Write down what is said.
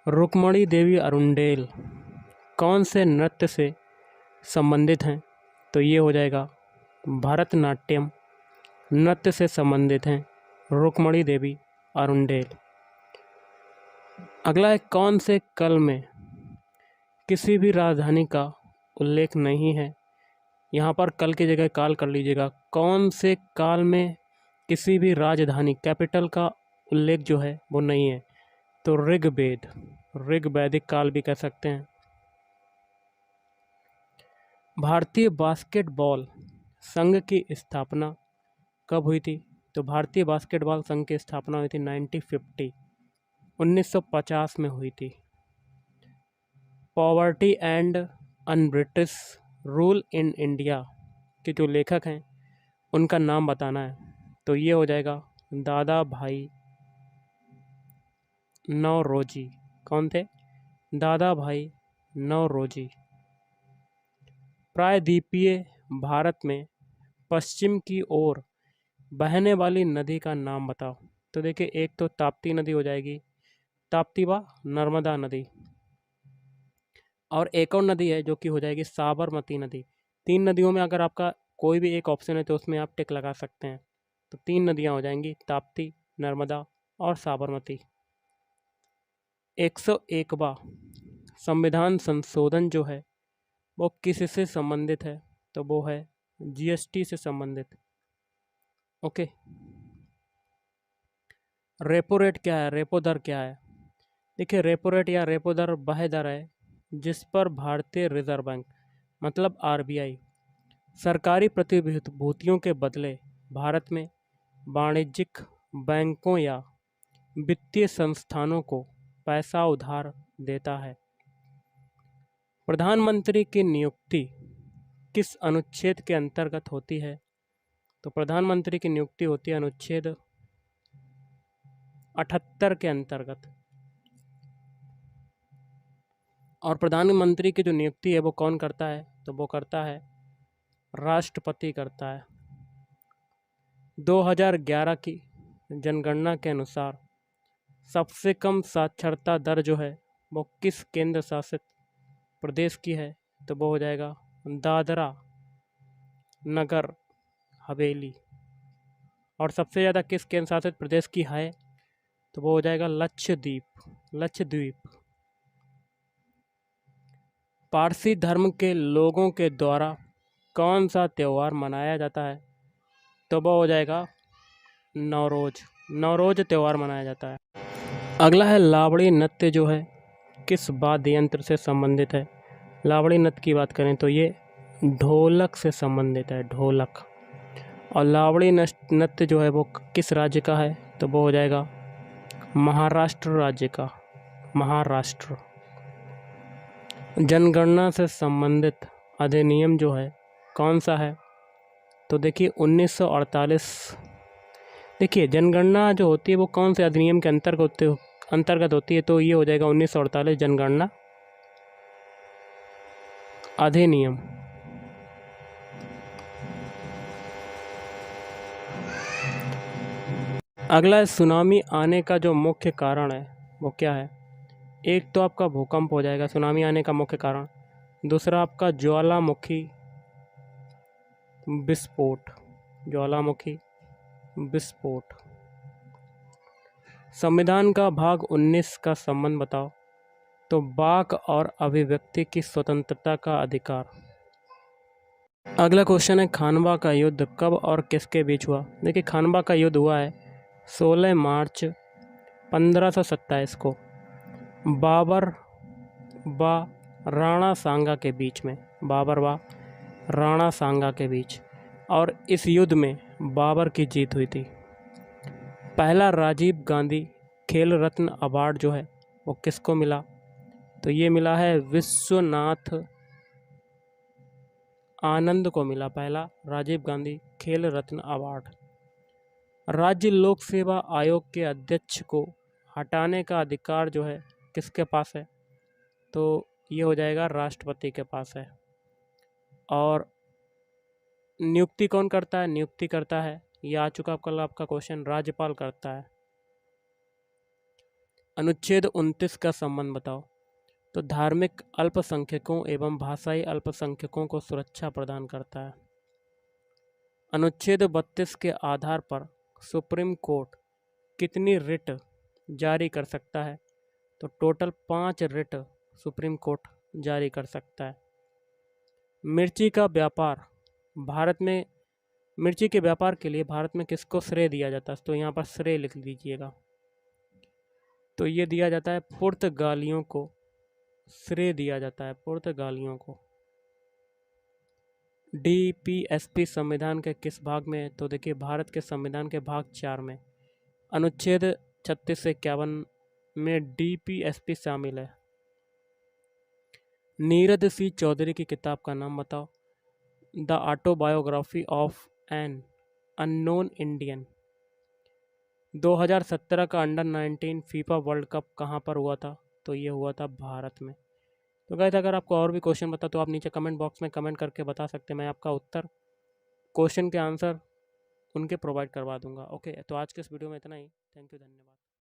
रुक्मणी देवी Arundel कौन से नृत्य से संबंधित हैं? तो ये हो जाएगा भरतनाट्यम नृत्य से संबंधित हैं रुक्मणी देवी अरुंडेल। अगला है कौन से कल में किसी भी राजधानी का उल्लेख नहीं है? यहाँ पर कल की जगह काल कर लीजिएगा। कौन से काल में किसी भी राजधानी कैपिटल का उल्लेख जो है वो नहीं है? तो ऋग्वेद, ऋग्वैदिक काल भी कह सकते हैं। भारतीय बास्केटबॉल संघ की स्थापना कब हुई थी? तो भारतीय बास्केटबॉल संघ की स्थापना हुई थी 1950 में हुई थी। Poverty and un British rule in India के जो लेखक हैं उनका नाम बताना है। तो ये हो जाएगा दादा भाई नौरोजी। कौन थे? दादा भाई नौरोजी। प्रायद्वीपीय भारत में पश्चिम की ओर बहने वाली नदी का नाम बताओ। तो देखिए एक तो ताप्ती नदी हो जाएगी, ताप्ती व नर्मदा नदी, और एक और नदी है जो कि हो जाएगी साबरमती नदी। 3 नदियों में अगर आपका कोई भी एक ऑप्शन है तो उसमें आप टिक लगा सकते हैं। तो 3 नदियाँ हो जाएंगी ताप्ती, नर्मदा और साबरमती। 101वां संविधान संशोधन जो है वो किससे संबंधित है? तो वो है जीएसटी से संबंधित। ओके। रेपो रेट क्या है? रेपो दर क्या है? देखिए रेपो रेट या रेपो दर वह दर है जिस पर भारतीय रिजर्व बैंक मतलब आरबीआई सरकारी प्रतिभूतियों के बदले भारत में वाणिज्यिक बैंकों या वित्तीय संस्थानों को पैसा उधार देता है। प्रधानमंत्री की नियुक्ति किस अनुच्छेद के अंतर्गत होती है? तो प्रधानमंत्री की नियुक्ति होती है अनुच्छेद 78 के अंतर्गत। और प्रधानमंत्री की जो नियुक्ति है वो कौन करता है? तो वो करता है राष्ट्रपति करता है। 2011 की जनगणना के अनुसार सबसे कम साक्षरता दर जो है वो किस केंद्र शासित प्रदेश की है? तो वो हो जाएगा दादरा नगर हवेली। और सबसे ज़्यादा किस केंद्र शासित प्रदेश की है? तो वो हो जाएगा लक्षद्वीप, लक्षद्वीप। पारसी धर्म के लोगों के द्वारा कौन सा त्यौहार मनाया जाता है? तो वो हो जाएगा नवरोज, नवरोज त्यौहार मनाया जाता है। अगला है लावड़ी नृत्य जो है किस वाद्य यंत्र से संबंधित है? लावड़ी नृत्य की बात करें तो ये ढोलक से संबंधित है, ढोलक। और लावड़ी नृत्य जो है वो किस राज्य का है? तो वो हो जाएगा महाराष्ट्र राज्य का, महाराष्ट्र। जनगणना से संबंधित अधिनियम जो है कौन सा है? तो देखिए 1948। देखिए जनगणना जो होती है वो कौन से अधिनियम के अंतर्गत होती है? तो ये हो जाएगा 1948 जनगणना अधिनियम। अगला है सुनामी आने का जो मुख्य कारण है वो क्या है? एक तो आपका भूकंप हो जाएगा सुनामी आने का मुख्य कारण। दूसरा आपका ज्वालामुखी विस्फोट, ज्वालामुखी विस्फोट। संविधान का भाग 19 का संबंध बताओ। तो वाक और अभिव्यक्ति की स्वतंत्रता का अधिकार। अगला क्वेश्चन है खानवा का युद्ध कब और किसके बीच हुआ? देखिए खानवा का युद्ध हुआ है 16 मार्च 1527 को बाबर व राणा सांगा के बीच में, बाबर व राणा सांगा के बीच। और इस युद्ध में बाबर की जीत हुई थी। पहला राजीव गांधी खेल रत्न अवार्ड जो है वो किसको मिला? तो ये मिला है विश्वनाथ आनंद को मिला पहला राजीव गांधी खेल रत्न अवार्ड। राज्य लोक सेवा आयोग के अध्यक्ष को हटाने का अधिकार जो है किसके पास है? तो ये हो जाएगा राष्ट्रपति के पास है। और नियुक्ति कौन करता है? नियुक्ति करता है, ये आ चुका कल आपका क्वेश्चन, राज्यपाल करता है। अनुच्छेद 29 का संबंध बताओ। तो धार्मिक अल्पसंख्यकों एवं भाषाई अल्पसंख्यकों को सुरक्षा प्रदान करता है। अनुच्छेद 32 के आधार पर सुप्रीम कोर्ट कितनी रिट जारी कर सकता है? तो टोटल 5 रिट सुप्रीम कोर्ट जारी कर सकता है। मिर्ची का व्यापार भारत में मिर्ची के व्यापार के लिए भारत में किसको श्रेय दिया जाता है? तो यहाँ पर श्रेय लिख दीजिएगा। तो ये दिया जाता है पुर्तगालियों को, श्रेय दिया जाता है पुर्तगालियों को। डीपीएसपी संविधान के किस भाग में है? तो देखिए भारत के संविधान के भाग 4 में अनुच्छेद 36 से 51 में डीपीएसपी शामिल है। नीरज सी चौधरी की किताब का नाम बताओ। The autobiography of an unknown Indian. 2017 का अंडर 19 फीफा वर्ल्ड कप कहाँ पर हुआ था? तो ये हुआ था भारत में। तो गाइस अगर आपको और भी क्वेश्चन बता तो आप नीचे कमेंट बॉक्स में कमेंट करके बता सकते हैं, मैं आपका उत्तर, क्वेश्चन के आंसर उनके प्रोवाइड करवा दूंगा। ओके, तो आज के इस वीडियो में इतना ही। थैंक यू, धन्यवाद।